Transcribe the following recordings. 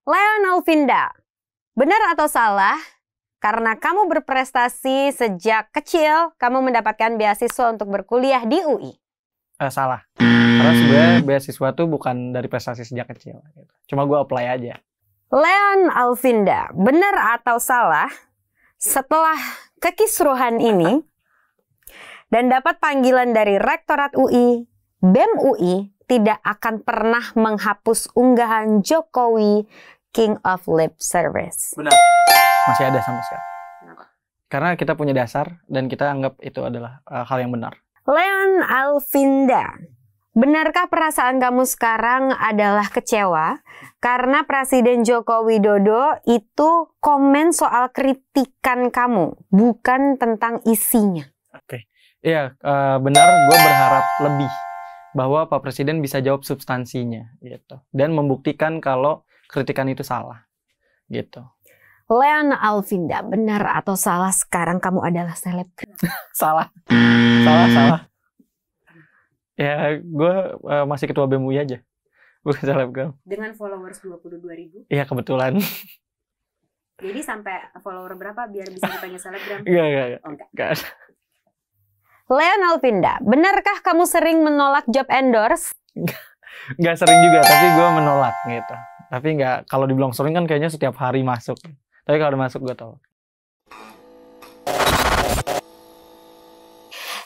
Leon Alvinda, benar atau salah? Karena kamu berprestasi sejak kecil, kamu mendapatkan beasiswa untuk berkuliah di UI. Salah. Karena sebenarnya beasiswa tuh bukan dari prestasi sejak kecil. Cuma gue apply aja. Leon Alvinda, benar atau salah? Setelah kekisruhan ini dan dapat panggilan dari Rektorat UI, BEM UI tidak akan pernah menghapus unggahan Jokowi King of Lip Service. Benar. Masih ada sampai sekarang. Kenapa? Karena kita punya dasar dan kita anggap itu adalah hal yang benar. Leon Alvinda, benarkah perasaan kamu sekarang adalah kecewa karena Presiden Joko Widodo itu komen soal kritikan kamu, bukan tentang isinya? Oke. Iya, benar, gue berharap lebih bahwa Pak Presiden bisa jawab substansinya gitu dan membuktikan kalau kritikan itu salah gitu. Leon Alvinda, benar atau salah sekarang kamu adalah selebgram? Salah. Ya, gue masih ketua BEM UI aja, bukan selebgram. Dengan followers 22.000? Iya, kebetulan. Jadi sampai follower berapa biar bisa dipanggil selebgram? Enggak. Leon Alvinda, benarkah kamu sering menolak job endorse? Nggak sering juga, tapi gue menolak gitu. Tapi nggak, kalau dibilang sering kan kayaknya setiap hari masuk. Tapi kalau udah masuk gue tolak.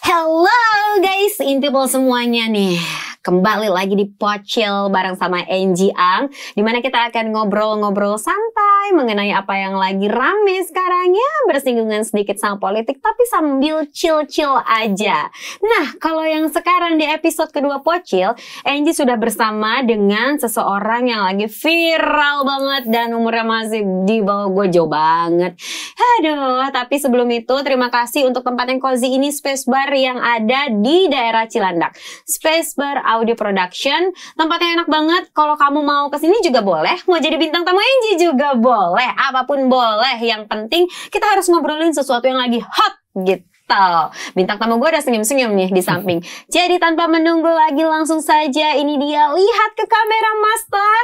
Hello guys, Intipol semuanya nih. Kembali lagi di Pocil bareng sama Angie Ang, dimana kita akan ngobrol-ngobrol santai mengenai apa yang lagi rame sekarang ya, bersinggungan sedikit sama politik tapi sambil chill-chill aja. Nah, kalau yang sekarang di episode kedua Pocil, Angie sudah bersama dengan seseorang yang lagi viral banget dan umurnya masih di bawah gue jauh banget. Aduh, tapi sebelum itu terima kasih untuk tempat yang cozy ini, Space Bar yang ada di daerah Cilandak. Space Bar Audio Production, tempatnya enak banget. Kalau kamu mau kesini juga boleh, mau jadi bintang tamu Angie juga boleh, apapun boleh. Yang penting kita harus ngobrolin sesuatu yang lagi hot gitu. Bintang tamu gue udah senyum-senyum nih di samping. Jadi tanpa menunggu lagi langsung saja ini dia, lihat ke kamera Master.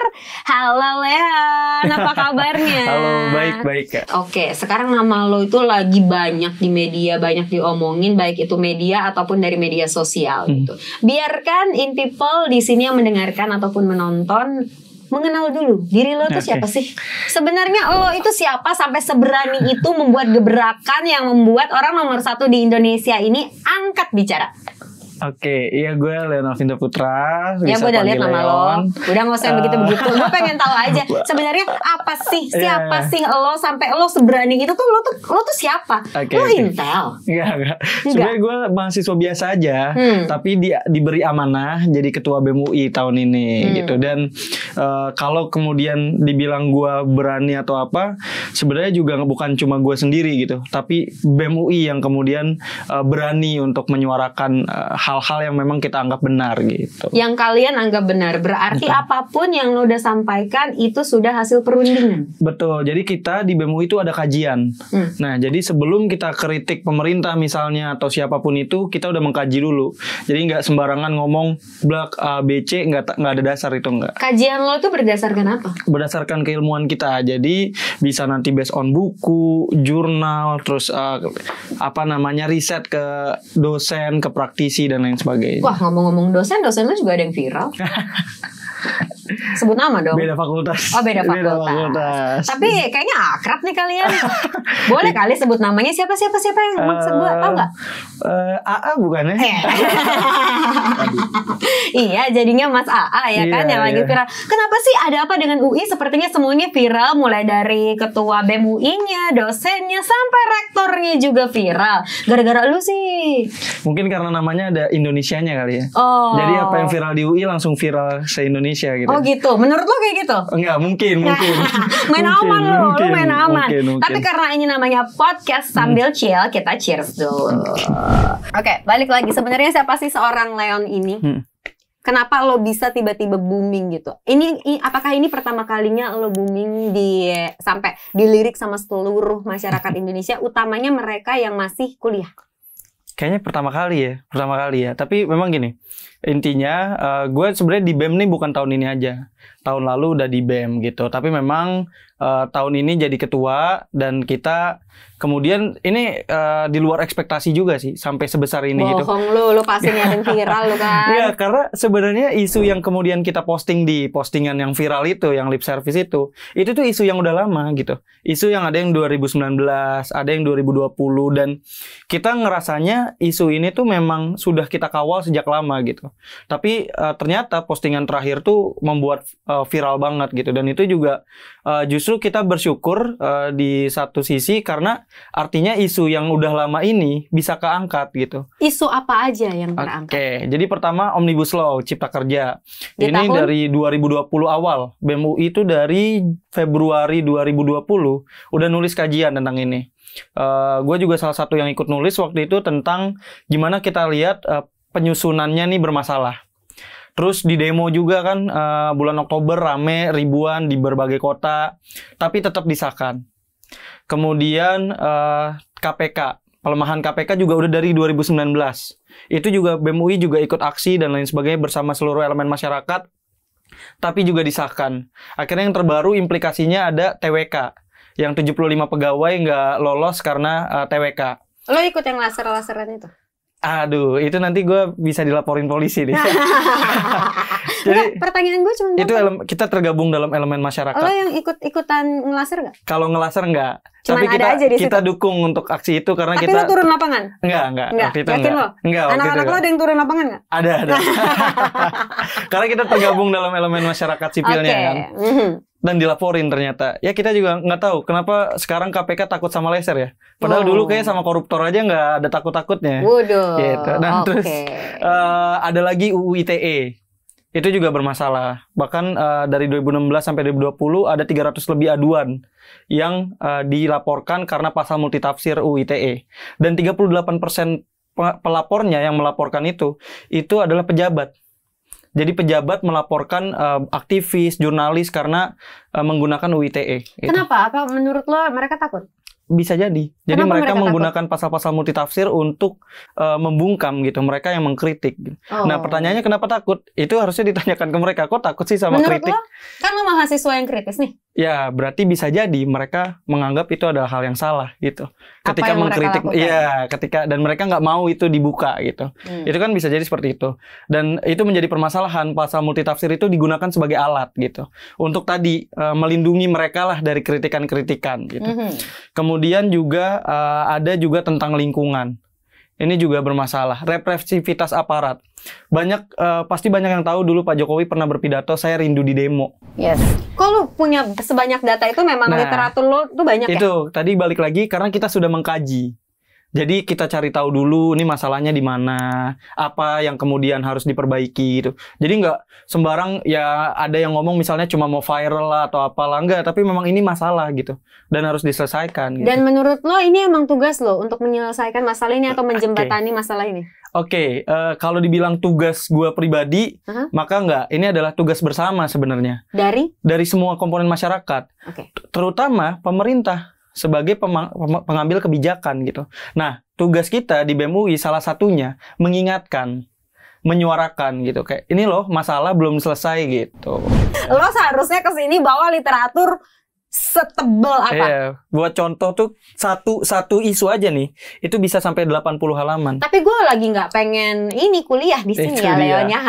Halo Leon, apa kabarnya? Halo, baik-baik Kak. Oke, sekarang nama lo itu lagi banyak di media, banyak diomongin, baik itu media ataupun dari media sosial gitu. Biarkan Intipol di sini yang mendengarkan ataupun menonton mengenal dulu diri lo tuh siapa sih? Sebenarnya lo itu siapa sampai seberani itu membuat gebrakan yang membuat orang nomor 1 di Indonesia ini angkat bicara? Oke, iya gue Leon Alvinda Putra. Ya gue udah lihat nama lo. Udah gak usah yang begitu-begitu. Gue pengen tahu aja sebenarnya apa sih, siapa sih lo sampai lo seberani itu tuh lo tuh siapa? Lo Intel? Enggak. Sebenarnya gue mahasiswa biasa aja, tapi diberi amanah jadi ketua BEM UI tahun ini gitu. Dan kalau kemudian dibilang gue berani atau apa, sebenarnya juga bukan cuma gue sendiri gitu, tapi BEM UI yang kemudian berani untuk menyuarakan hal-hal yang memang kita anggap benar gitu. Yang kalian anggap benar, berarti apapun yang lo udah sampaikan itu sudah hasil perundingan. Betul, jadi kita di BEM UI itu ada kajian. Nah, jadi sebelum kita kritik pemerintah misalnya atau siapapun itu, kita udah mengkaji dulu. Jadi nggak sembarangan ngomong blak A, B, C, nggak ada dasar itu nggak. Kajian lo itu berdasarkan apa? Berdasarkan keilmuan kita, jadi bisa nanti based on buku, jurnal, terus riset ke dosen, ke praktisi dan lain sebagainya. Wah, ngomong-ngomong dosen lo juga ada yang viral. Sebut nama dong. Beda fakultas. Oh, beda fakultas. Tapi kayaknya akrab nih kalian. Boleh kali sebut namanya siapa yang maksud gue, tau nggak? AA bukan ya? Iya, jadinya Mas AA ya kan yang lagi viral. Kenapa sih, ada apa dengan UI? Sepertinya semuanya viral, mulai dari ketua BEM UI-nya, dosennya, sampai rektornya juga viral. Gara-gara lu sih. Mungkin karena namanya ada Indonesianya kali ya. Oh. Jadi apa yang viral di UI langsung viral se-Indonesia gitu. Oh gitu, menurut lo kayak gitu? Enggak, mungkin. Main aman lo main aman. Mungkin. Tapi karena ini namanya podcast sambil chill, kita cheers dulu. Oke, balik lagi. Sebenarnya siapa sih seorang Leon ini? Kenapa lo bisa tiba-tiba booming gitu? Apakah ini pertama kalinya lo booming sampai dilirik sama seluruh masyarakat Indonesia, utamanya mereka yang masih kuliah? Kayaknya pertama kali ya. Tapi memang gini, intinya gue sebenarnya di BEM nih bukan tahun ini aja. Tahun lalu udah di BEM gitu. Tapi memang tahun ini jadi ketua dan kita kemudian ini di luar ekspektasi juga sih sampai sebesar ini gitu. Bohong lu pasti nyari viral lu kan. Iya, karena sebenarnya isu yang kemudian kita posting di postingan yang viral itu, yang lip service itu tuh isu yang udah lama gitu. Isu yang ada yang 2019, ada yang 2020 dan kita ngerasanya isu ini tuh memang sudah kita kawal sejak lama gitu. Tapi ternyata postingan terakhir tuh membuat viral banget gitu dan itu juga justru kita bersyukur di satu sisi karena artinya isu yang udah lama ini bisa keangkat gitu. Isu apa aja yang terangkat? Oke, jadi pertama Omnibus Law Cipta Kerja. Di ini tahun? dari 2020 awal. BEM UI itu dari Februari 2020 udah nulis kajian tentang ini. Gue juga salah satu yang ikut nulis waktu itu tentang gimana kita lihat penyusunannya nih bermasalah. Terus di demo juga kan bulan Oktober rame ribuan di berbagai kota, tapi tetap disahkan. Kemudian KPK, pelemahan KPK juga udah dari 2019. Itu juga BEM UI juga ikut aksi dan lain sebagainya bersama seluruh elemen masyarakat, tapi juga disahkan. Akhirnya yang terbaru implikasinya ada TWK, yang 75 pegawai nggak lolos karena TWK. Lo ikut yang laser-laseran itu? Aduh, itu nanti gue bisa dilaporin polisi deh. Jadi pertanyaan gue cuma itu kita tergabung dalam elemen masyarakat. Lo yang ikut-ikutan ngelaser gak? Kalau ngelaser enggak. Cuman tapi ada aja di kita situ. dukung untuk aksi itu karena Tapi kita. lo turun lapangan? Enggak. Waktu itu Yakin lo? Enggak. Anak-anak lo ada yang turun lapangan gak? Ada. Karena kita tergabung dalam elemen masyarakat sipilnya kan. Dan dilaporin ternyata. Ya kita juga nggak tahu kenapa sekarang KPK takut sama laser ya. Padahal dulu kayak sama koruptor aja nggak ada takut-takutnya. Waduh. Gitu. Dan terus ada lagi UU ITE. Itu juga bermasalah. Bahkan dari 2016 sampai 2020 ada 300 lebih aduan yang dilaporkan karena pasal multitafsir UU ITE. Dan 38% pelapornya yang melaporkan itu adalah pejabat. Jadi pejabat melaporkan aktivis, jurnalis karena menggunakan UU ITE. Gitu. Kenapa? Apa menurut lo mereka takut? Bisa jadi. Jadi Kenapa mereka mereka menggunakan pasal-pasal multitafsir untuk membungkam gitu. Mereka yang mengkritik. Gitu. Nah pertanyaannya kenapa takut? Itu harusnya ditanyakan ke mereka. Kok takut sih sama menurut kritik? Lo, kan lo mahasiswa yang kritis nih. Ya berarti bisa jadi mereka menganggap itu adalah hal yang salah gitu. Ketika mengkritik, iya, dan mereka nggak mau itu dibuka gitu. Itu kan bisa jadi seperti itu. Dan itu menjadi permasalahan pasal multitafsir itu digunakan sebagai alat gitu untuk tadi melindungi mereka lah dari kritikan-kritikan gitu. Kemudian juga ada juga tentang lingkungan. Ini juga bermasalah. Represivitas aparat. Pasti banyak yang tahu dulu Pak Jokowi pernah berpidato, saya rindu di demo. Yes. Kok lu punya sebanyak data itu memang literatur lo tuh banyak ya? Itu tadi balik lagi karena kita sudah mengkaji. Jadi kita cari tahu dulu ini masalahnya di mana, apa yang kemudian harus diperbaiki gitu. Jadi nggak sembarang ya ada yang ngomong misalnya cuma mau viral lah atau apalah, enggak, tapi memang ini masalah gitu dan harus diselesaikan gitu. Dan menurut lo ini emang tugas lo untuk menyelesaikan masalah ini atau menjembatani masalah ini? Oke, kalau dibilang tugas gue pribadi, maka enggak. Ini adalah tugas bersama sebenarnya. Dari semua komponen masyarakat, terutama pemerintah sebagai pengambil kebijakan gitu. Nah, tugas kita di BEM UI salah satunya mengingatkan, menyuarakan gitu. Kayak ini loh masalah belum selesai gitu. Lo seharusnya kesini bawa literatur setebel apa? Iya, buat contoh tuh satu isu aja nih, itu bisa sampai 80 halaman. Tapi gue lagi nggak pengen ini kuliah di sini ya, Leonya.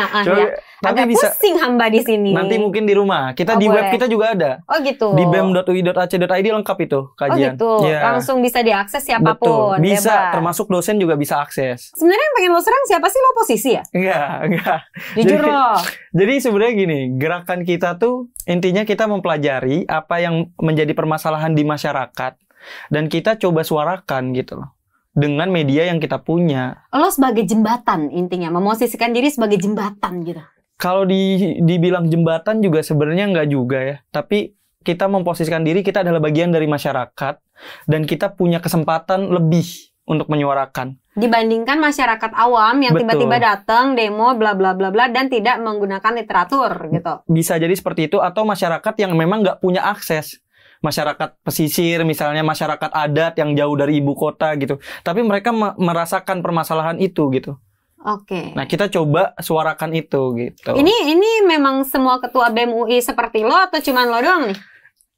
Agak bisa, pusing hamba di sini. Nanti mungkin di rumah. Kita di web kita juga ada. Oh gitu. Di bem.ui.ac.id lengkap itu kajian. Oh gitu. Ya. Langsung bisa diakses siapapun. Betul. Bisa, bebas. Termasuk dosen juga bisa akses. Sebenarnya yang pengen lo serang siapa sih? Lo oposisi ya? Enggak. Jujur lo. Jadi sebenarnya gini, gerakan kita tuh intinya kita mempelajari apa yang menjadi permasalahan di masyarakat dan kita coba suarakan gitu loh dengan media yang kita punya. Lo sebagai jembatan intinya, memosisikan diri sebagai jembatan gitu. Kalau dibilang jembatan juga sebenarnya nggak juga ya. Tapi kita memposisikan diri kita adalah bagian dari masyarakat dan kita punya kesempatan lebih untuk menyuarakan. Dibandingkan masyarakat awam yang tiba-tiba datang demo bla bla bla bla dan tidak menggunakan literatur gitu. Bisa jadi seperti itu atau masyarakat yang memang nggak punya akses. Masyarakat pesisir misalnya, masyarakat adat yang jauh dari ibu kota gitu. Tapi mereka merasakan permasalahan itu gitu. Oke. Nah, kita coba suarakan itu gitu. Ini memang semua ketua BEM UI seperti lo atau cuman lo doang nih?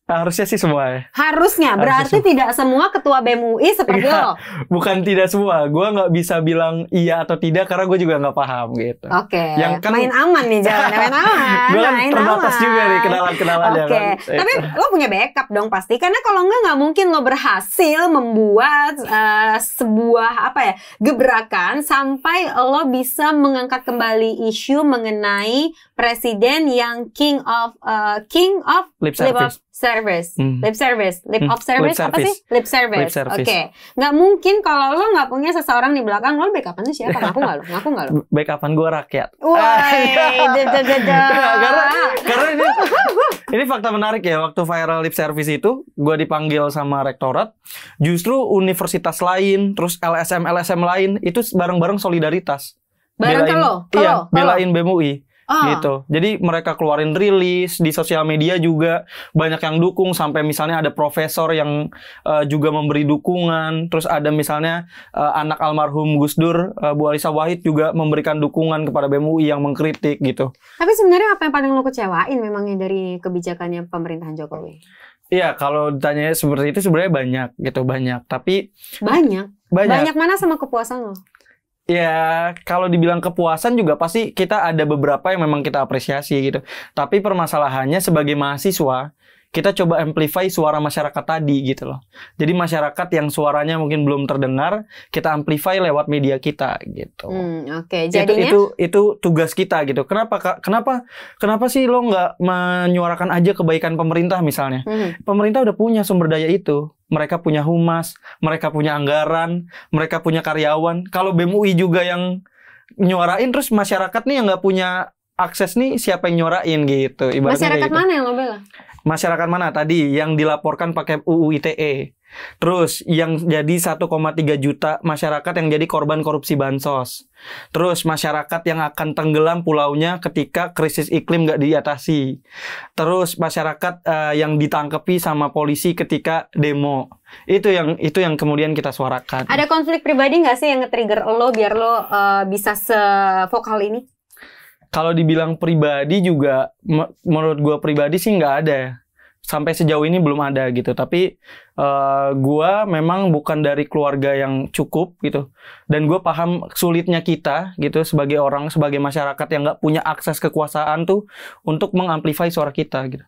Harusnya sih semua ya. Harusnya, berarti tidak semua ketua BEM UI seperti lo? Bukan tidak semua, gue nggak bisa bilang iya atau tidak karena gue juga nggak paham gitu. Oke, Yang kan, main aman nih jalan, main aman. Gue kan terbatas juga nih kenalan-kenalan ya kan. Tapi lo punya backup dong pasti, karena kalau nggak mungkin lo berhasil membuat sebuah gebrakan sampai lo bisa mengangkat kembali isu mengenai presiden yang king of lip service. Lip service. Apa sih? Lip service. Oke. Nggak mungkin kalau lo nggak punya seseorang di belakang lo, backupan tuh siapa? Ngaku nggak lo? Backupan gue rakyat. Karena ini fakta menarik ya. Waktu viral lip service itu, gue dipanggil sama rektorat. Justru universitas lain, terus LSM lain itu bareng-bareng solidaritas. Bareng belain BEM UI. Gitu. Jadi mereka keluarin rilis di sosial media juga banyak yang dukung, sampai misalnya ada profesor yang juga memberi dukungan. Terus ada misalnya anak almarhum Gus Dur, Bu Alisa Wahid juga memberikan dukungan kepada BEM UI yang mengkritik gitu. Tapi sebenarnya apa yang paling lo kecewain memangnya dari kebijakannya pemerintahan Jokowi? Iya, kalau ditanya seperti itu sebenarnya banyak. Tapi banyak mana sama kepuasan lo? Ya, kalau dibilang kepuasan juga pasti kita ada beberapa yang memang kita apresiasi gitu. Tapi permasalahannya sebagai mahasiswa, kita coba amplify suara masyarakat tadi gitu loh. Jadi masyarakat yang suaranya mungkin belum terdengar, kita amplify lewat media kita gitu. Oke. Jadinya itu tugas kita gitu. Kenapa sih lo nggak menyuarakan aja kebaikan pemerintah misalnya? Pemerintah udah punya sumber daya itu. Mereka punya humas, mereka punya anggaran, mereka punya karyawan. Kalau BEM UI juga yang nyuarain, terus masyarakat nih yang nggak punya akses nih, siapa yang nyuarain gitu? Ibaratnya masyarakat mana yang lo bela? Masyarakat mana tadi yang dilaporkan pakai UU ITE? Terus yang jadi 1,3 juta masyarakat yang jadi korban korupsi bansos. Terus masyarakat yang akan tenggelam pulaunya ketika krisis iklim nggak diatasi. Terus masyarakat yang ditangkepi sama polisi ketika demo. Itu yang kemudian kita suarakan. Ada konflik pribadi nggak sih yang nge-trigger lo biar lo bisa sevokal ini? Kalau dibilang pribadi juga, menurut gue pribadi sih nggak ada ya. Sampai sejauh ini belum ada gitu. Tapi gue memang bukan dari keluarga yang cukup gitu. Dan gue paham sulitnya kita gitu sebagai orang, sebagai masyarakat yang nggak punya akses kekuasaan tuh untuk mengamplify suara kita gitu.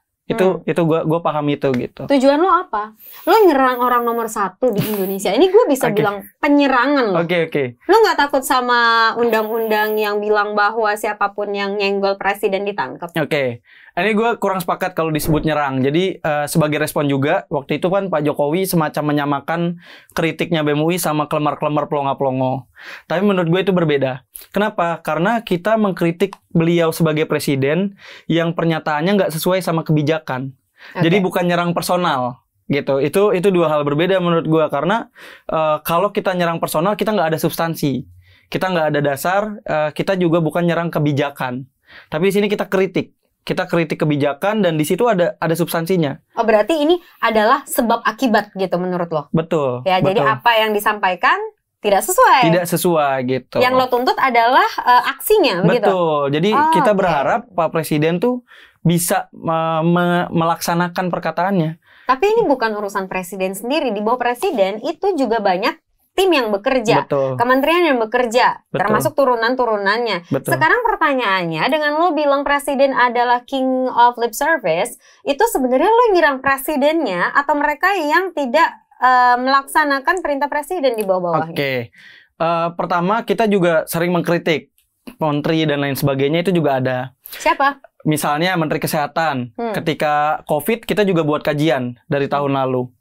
Itu gue paham itu gitu. Tujuan lo apa? Lo nyerang orang nomor 1 di Indonesia. Ini gue bisa bilang penyerangan lo. Oke. Lo nggak takut sama undang-undang yang bilang bahwa siapapun yang nyenggol presiden ditangkap? Oke. Ini gue kurang sepakat kalau disebut nyerang. Jadi sebagai respon juga, waktu itu kan Pak Jokowi semacam menyamakan kritiknya BEM UI sama kelemar-kelemar pelongo-pelongo. Tapi menurut gue itu berbeda. Kenapa? Karena kita mengkritik beliau sebagai presiden yang pernyataannya nggak sesuai sama kebijakan. Jadi bukan nyerang personal gitu. Itu dua hal berbeda menurut gue. Karena kalau kita nyerang personal, kita nggak ada substansi. Kita nggak ada dasar, kita juga bukan nyerang kebijakan. Tapi di sini kita kritik. Kita kritik kebijakan dan di situ ada substansinya. Oh, berarti ini adalah sebab akibat gitu menurut lo? Betul. Ya, betul. Jadi apa yang disampaikan tidak sesuai. Tidak sesuai gitu. Yang lo tuntut adalah aksinya, begitu? Betul. Jadi kita berharap Pak Presiden tuh bisa melaksanakan perkataannya. Tapi ini bukan urusan presiden sendiri. Di bawah presiden itu juga banyak tim yang bekerja, kementerian yang bekerja, termasuk turunan-turunannya. Sekarang pertanyaannya, dengan lo bilang presiden adalah king of lip service, itu sebenarnya lo nyerang presidennya atau mereka yang tidak melaksanakan perintah presiden di bawah-bawahnya? Oke. Pertama, kita juga sering mengkritik menteri dan lain sebagainya, itu juga ada. Siapa? Misalnya Menteri Kesehatan. Ketika COVID, kita juga buat kajian dari tahun lalu.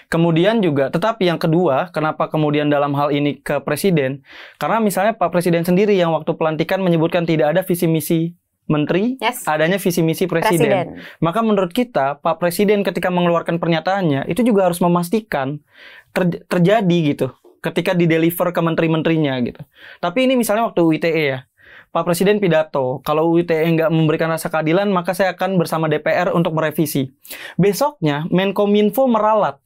Kemudian juga, tetapi yang kedua, kenapa kemudian dalam hal ini ke presiden? Karena misalnya Pak Presiden sendiri yang waktu pelantikan menyebutkan tidak ada visi misi menteri, adanya visi misi presiden. Maka menurut kita, Pak Presiden ketika mengeluarkan pernyataannya, itu juga harus memastikan terjadi gitu, ketika dideliver ke menteri-menterinya gitu. Tapi ini misalnya waktu UITE ya, Pak Presiden pidato, kalau UITE nggak memberikan rasa keadilan, maka saya akan bersama DPR untuk merevisi. Besoknya, Menkominfo meralat.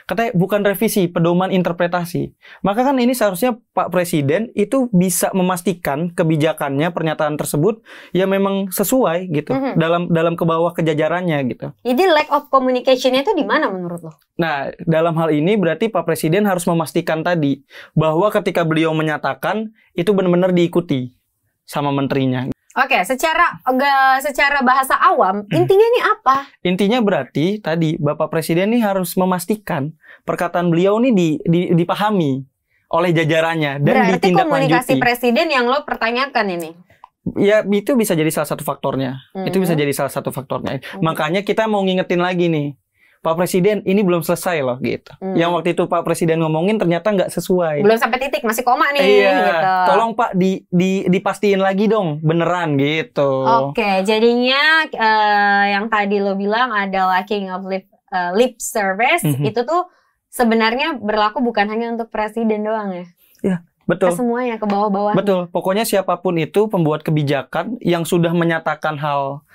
Katanya bukan revisi, pedoman interpretasi. Maka kan ini seharusnya Pak Presiden itu bisa memastikan kebijakannya, pernyataan tersebut ya memang sesuai gitu dalam ke bawah kejajarannya gitu. Jadi lack of communication-nya itu di mana menurut lo? Nah, dalam hal ini berarti Pak Presiden harus memastikan tadi bahwa ketika beliau menyatakan itu benar-benar diikuti sama menterinya. Oke, secara bahasa awam, intinya ini apa? Intinya berarti tadi Bapak Presiden ini harus memastikan perkataan beliau ini dipahami oleh jajarannya dan berarti ditindaklanjuti. Komunikasi Presiden yang lo pertanyakan ini? Ya, itu bisa jadi salah satu faktornya. Itu bisa jadi salah satu faktornya. Makanya kita mau ngingetin lagi nih, Pak Presiden ini belum selesai loh gitu. Yang waktu itu Pak Presiden ngomongin ternyata nggak sesuai. Belum sampai titik, masih koma nih. Iya, gitu. Tolong Pak dipastiin lagi dong, beneran gitu. Oke, jadinya yang tadi lo bilang adalah king of lip service, itu tuh sebenarnya berlaku bukan hanya untuk presiden doang ya? Iya, betul. Ke semuanya, ke bawah-bawah. Betul, pokoknya siapapun itu pembuat kebijakan yang sudah menyatakan hal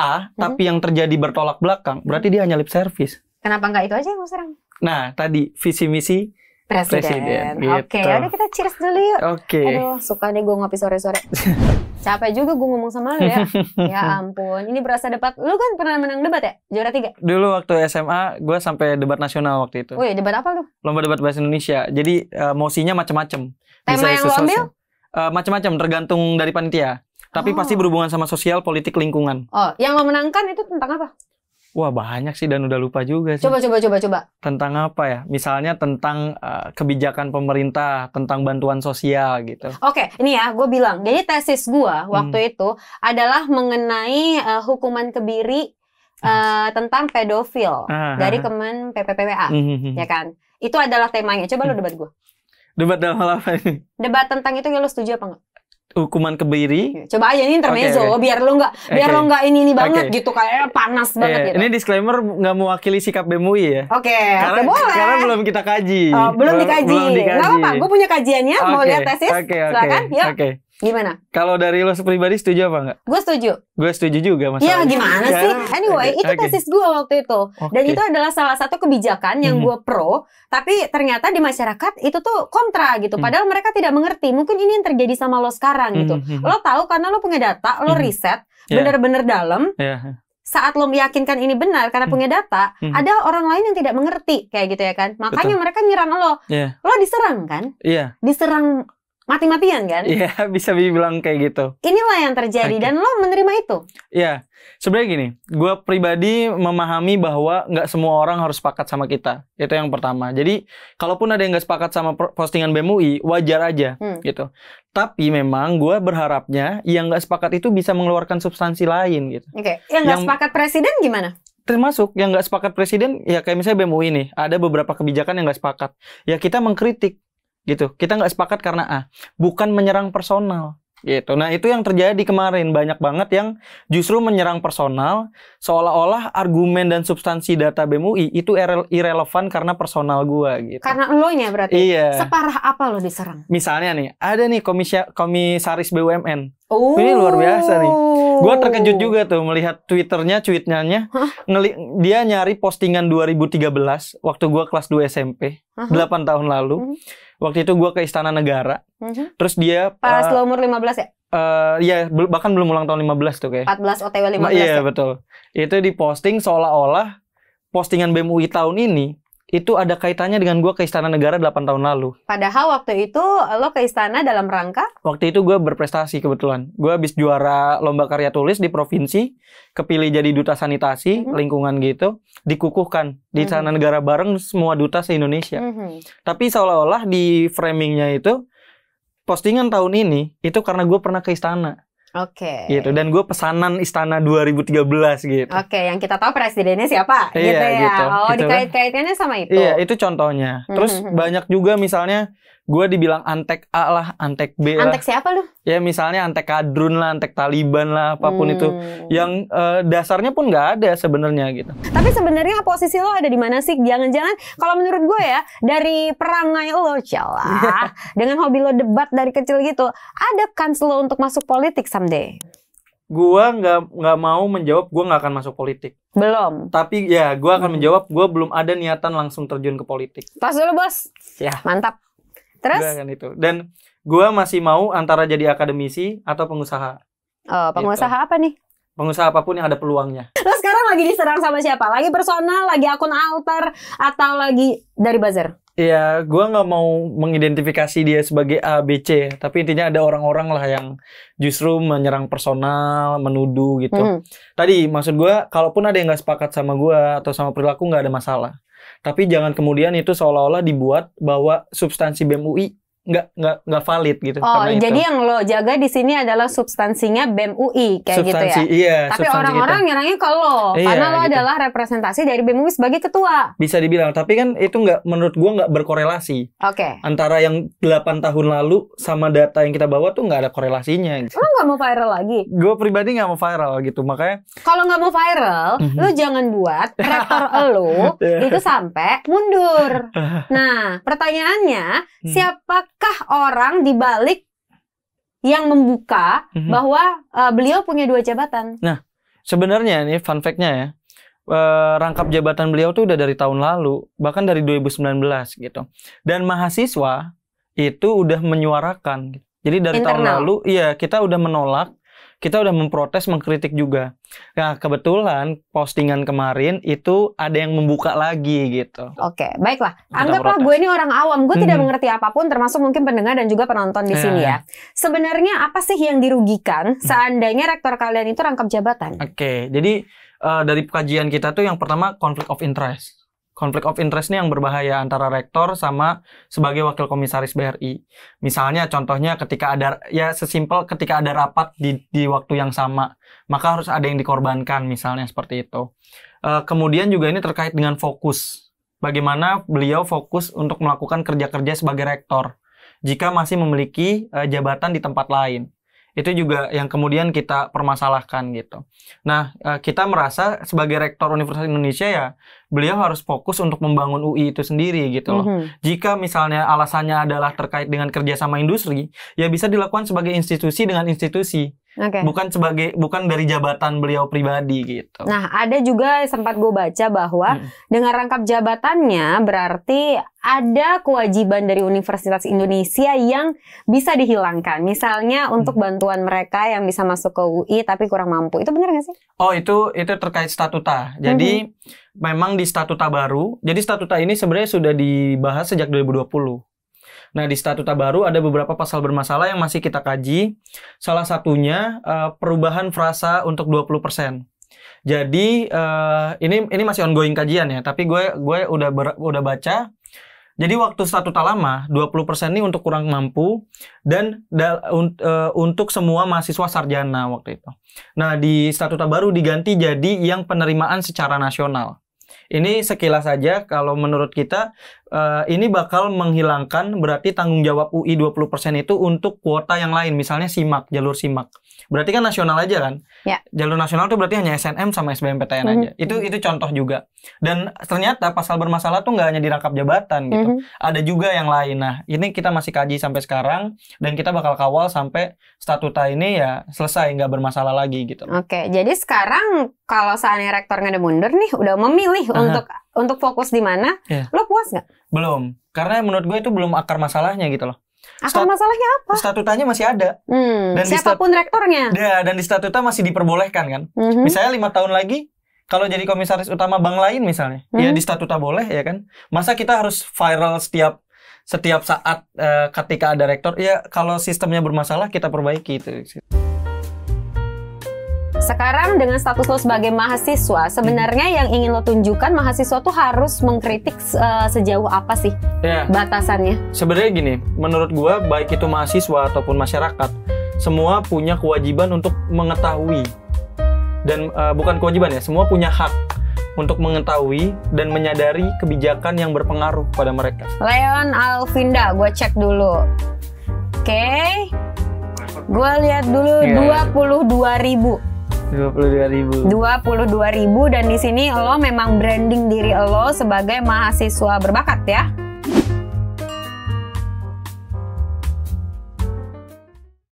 A, tapi yang terjadi bertolak belakang, berarti dia hanya lip service. Kenapa nggak itu aja yang lo serang? Nah, tadi visi misi presiden gitu. Oke, udah kita cheers dulu yuk. Oke. Aduh, suka nih gue ngopi sore-sore. Capek juga gue ngomong sama lu ya. Ya ampun, ini berasa debat. Lu kan pernah menang debat ya? Juara 3? Dulu waktu SMA, gue sampai debat nasional waktu itu. Wih, debat apa lu? Lomba debat bahasa Indonesia. Jadi mosinya macam-macam. Tema yang lu ambil? Macam-macam, tergantung dari panitia. Tapi pasti berhubungan sama sosial, politik, lingkungan. Oh, yang lo menangkan itu tentang apa? Wah, banyak sih dan udah lupa juga sih. Coba. Tentang apa ya? Misalnya tentang kebijakan pemerintah, tentang bantuan sosial gitu. Oke, ini ya, gue bilang. Jadi tesis gue waktu itu adalah mengenai hukuman kebiri tentang pedofil dari Kemen PPPWA, ya kan? Itu adalah temanya. Coba lo debat gue. Debat dalam hal apa ini? Debat tentang itu ya lo setuju apa enggak? Hukuman kebiri. Coba aja ini intermezzo, biar lo nggak ini banget gitu, kayaknya panas banget gitu. Ini disclaimer nggak mewakili sikap BEM-UI ya. Oke, boleh. Karena belum kita kaji. Belum dikaji. Nggak apa-apa, gue punya kajiannya. Mau lihat tesis? Silakan. Yuk. Gimana? Kalau dari lo pribadi setuju apa enggak? Gue setuju. Gue setuju juga Ya masalahnya. gimana sih? Anyway, itu tesis gue waktu itu. Dan itu adalah salah satu kebijakan yang gue pro, tapi ternyata di masyarakat itu tuh kontra gitu. Padahal mereka tidak mengerti. Mungkin ini yang terjadi sama lo sekarang gitu. Lo tahu karena lo punya data, lo riset, bener-bener dalam. Saat lo meyakinkan ini benar karena punya data, ada orang lain yang tidak mengerti kayak gitu ya kan. Makanya mereka nyerang lo. Lo diserang kan? Iya. Diserang mati-matian kan? Iya, bisa dibilang kayak gitu. Inilah yang terjadi dan lo menerima itu. Iya, sebenarnya gini, gue pribadi memahami bahwa nggak semua orang harus sepakat sama kita. Itu yang pertama. Jadi, kalaupun ada yang nggak sepakat sama postingan BEM-UI, wajar aja gitu. Tapi memang gue berharapnya yang nggak sepakat itu bisa mengeluarkan substansi lain gitu. Oke, yang nggak sepakat presiden gimana? Termasuk yang nggak sepakat presiden, ya kayak misalnya BEM-UI nih, ada beberapa kebijakan yang nggak sepakat. Ya kita mengkritik. Gitu, kita nggak sepakat karena bukan menyerang personal gitu. Nah itu yang terjadi kemarin, banyak banget yang justru menyerang personal, seolah-olah argumen dan substansi data BEM-UI itu irrelevan karena personal gua gitu. Karena elonya berarti. Iya. Separah apa lo diserang? Misalnya nih, ada nih komisaris BUMN. Ini luar biasa nih. Gua terkejut juga tuh melihat tweetnya, dia nyari postingan 2013 waktu gua kelas 2 SMP, 8 tahun lalu. Waktu itu gue ke Istana Negara. Terus dia pas lo umur 15 ya? Ya, bahkan belum ulang tahun 15 tuh kayak. 14 OTW 15 iya, betul. Itu diposting seolah-olah postingan BEM-UI tahun ini itu ada kaitannya dengan gue ke Istana Negara 8 tahun lalu. Padahal waktu itu lo ke Istana dalam rangka? Waktu itu gue berprestasi kebetulan. Gue habis juara lomba karya tulis di provinsi, kepilih jadi duta sanitasi, lingkungan gitu, dikukuhkan di Istana Negara bareng semua duta se-Indonesia. Tapi seolah-olah di framingnya itu, postingan tahun ini, itu karena gue pernah ke Istana. Oke. Gitu, dan gue pesanan Istana 2013 gitu. Oke, yang kita tahu presidennya siapa? Iya, gitu ya. Gitu, oh, gitu dikait-kaitkannya sama itu. Iya, itu contohnya. Terus banyak juga misalnya gue dibilang antek A lah, antek B lah. Antek siapa lu? Ya misalnya antek kadrun lah, antek Taliban lah, apapun itu. Yang dasarnya pun nggak ada sebenarnya gitu. Tapi sebenarnya posisi lo ada di mana sih? Jangan-jangan kalau menurut gue ya, dari perangai lo celah, dengan hobi lo debat dari kecil gitu, ada kans lo untuk masuk politik someday? Gua nggak mau menjawab gua nggak akan masuk politik. Belum. Tapi ya gua akan menjawab gua belum ada niatan langsung terjun ke politik. Tos dulu bos. Ya. Mantap. Terus? Gua kan itu. Dan gua masih mau antara jadi akademisi atau pengusaha. Oh, pengusaha gitu. Apa nih? Pengusaha apapun yang ada peluangnya. Lo sekarang lagi diserang sama siapa? Lagi personal, lagi akun alter, atau lagi dari buzzer? Iya, gue nggak mau mengidentifikasi dia sebagai A, B, C. Tapi intinya ada orang-orang lah yang justru menyerang personal, menuduh gitu. Tadi maksud gue, kalaupun ada yang nggak sepakat sama gue atau sama perilaku nggak ada masalah. Tapi jangan kemudian itu seolah-olah dibuat bahwa substansi BEM UI nggak valid gitu. Oh, jadi yang lo jaga di sini adalah substansinya BEM UI kayak substansi, gitu ya. Iya, tapi orang-orang nyerangnya ke lo, karena lo gitu. adalah representasi dari BEM UI sebagai ketua. Bisa dibilang, tapi kan itu menurut gua nggak berkorelasi. Oke. Antara yang 8 tahun lalu sama data yang kita bawa tuh nggak ada korelasinya. Gitu. Lo nggak mau viral lagi? Gue pribadi nggak mau viral gitu, makanya. Kalau nggak mau viral, lo jangan buat rektor lo itu sampai mundur. Nah, pertanyaannya, siapakah orang di balik yang membuka bahwa beliau punya 2 jabatan? Nah, sebenarnya nih fun fact-nya ya, rangkap jabatan beliau tuh udah dari tahun lalu, bahkan dari 2019 gitu. Dan mahasiswa itu udah menyuarakan. Jadi dari tahun lalu, iya kita udah menolak, kita udah memprotes, mengkritik juga. Nah, kebetulan postingan kemarin itu ada yang membuka lagi gitu. Oke, baiklah. Anggaplah gue ini orang awam, gue tidak mengerti apapun, termasuk mungkin pendengar dan juga penonton di sini ya. Sebenarnya apa sih yang dirugikan seandainya rektor kalian itu rangkap jabatan? Oke, jadi dari kajian kita tuh yang pertama konflik of interest. Konflik of interest ini yang berbahaya antara rektor sama sebagai wakil komisaris BRI. Misalnya contohnya ketika ada, ya sesimpel ketika ada rapat di waktu yang sama, maka harus ada yang dikorbankan misalnya seperti itu. Kemudian juga ini terkait dengan fokus. Bagaimana beliau fokus untuk melakukan kerja-kerja sebagai rektor jika masih memiliki jabatan di tempat lain. Itu juga yang kemudian kita permasalahkan gitu. Nah, kita merasa sebagai rektor Universitas Indonesia ya, beliau harus fokus untuk membangun UI itu sendiri gitu loh. Jika misalnya alasannya adalah terkait dengan kerjasama industri, ya bisa dilakukan sebagai institusi dengan institusi. Bukan dari jabatan beliau pribadi gitu. Nah, ada juga sempat gue baca bahwa dengan rangkap jabatannya berarti ada kewajiban dari Universitas Indonesia yang bisa dihilangkan. Misalnya untuk bantuan mereka yang bisa masuk ke UI tapi kurang mampu. Itu benar nggak sih? Oh, itu terkait statuta. Jadi memang di statuta baru. Jadi statuta ini sebenarnya sudah dibahas sejak 2020. Nah, di statuta baru ada beberapa pasal bermasalah yang masih kita kaji. Salah satunya perubahan frasa untuk 20%. Jadi ini masih ongoing kajian ya, tapi gue udah baca. Jadi waktu statuta lama 20% ini untuk kurang mampu dan untuk semua mahasiswa sarjana waktu itu. Nah, di statuta baru diganti jadi yang penerimaan secara nasional. Ini sekilas saja, kalau menurut kita ini bakal menghilangkan berarti tanggung jawab UI 20% itu untuk kuota yang lain, misalnya SIMAK, jalur SIMAK. Berarti kan nasional aja kan? Ya. Jalur nasional itu berarti hanya SNM sama SBMPTN aja. Itu contoh juga. Dan ternyata pasal bermasalah tuh nggak hanya dirangkap jabatan gitu. Ada juga yang lain. Nah, ini kita masih kaji sampai sekarang dan kita bakal kawal sampai statuta ini ya selesai, nggak bermasalah lagi gitu. Oke, jadi sekarang kalau seandainya rektor nggak ada mundur nih, udah memilih untuk fokus di mana, lo puas nggak? Belum, karena menurut gue itu belum akar masalahnya gitu loh. Akar masalahnya apa? Statutanya masih ada. Dan siapapun rektornya. Ya, dan di statuta masih diperbolehkan kan. Misalnya 5 tahun lagi, kalau jadi komisaris utama bank lain misalnya, ya di statuta boleh ya kan. Masa kita harus viral setiap saat ketika ada rektor? Ya kalau sistemnya bermasalah kita perbaiki itu. Sekarang dengan status lo sebagai mahasiswa, sebenarnya yang ingin lo tunjukkan mahasiswa tuh harus mengkritik sejauh apa sih batasannya? Sebenarnya gini, menurut gua baik itu mahasiswa ataupun masyarakat, semua punya kewajiban untuk mengetahui. Dan bukan kewajiban ya, semua punya hak untuk mengetahui dan menyadari kebijakan yang berpengaruh pada mereka. Leon Alvinda, gue cek dulu. Oke. Gue lihat dulu 22.000. 22.000 dan di sini lo memang branding diri lo sebagai mahasiswa berbakat ya.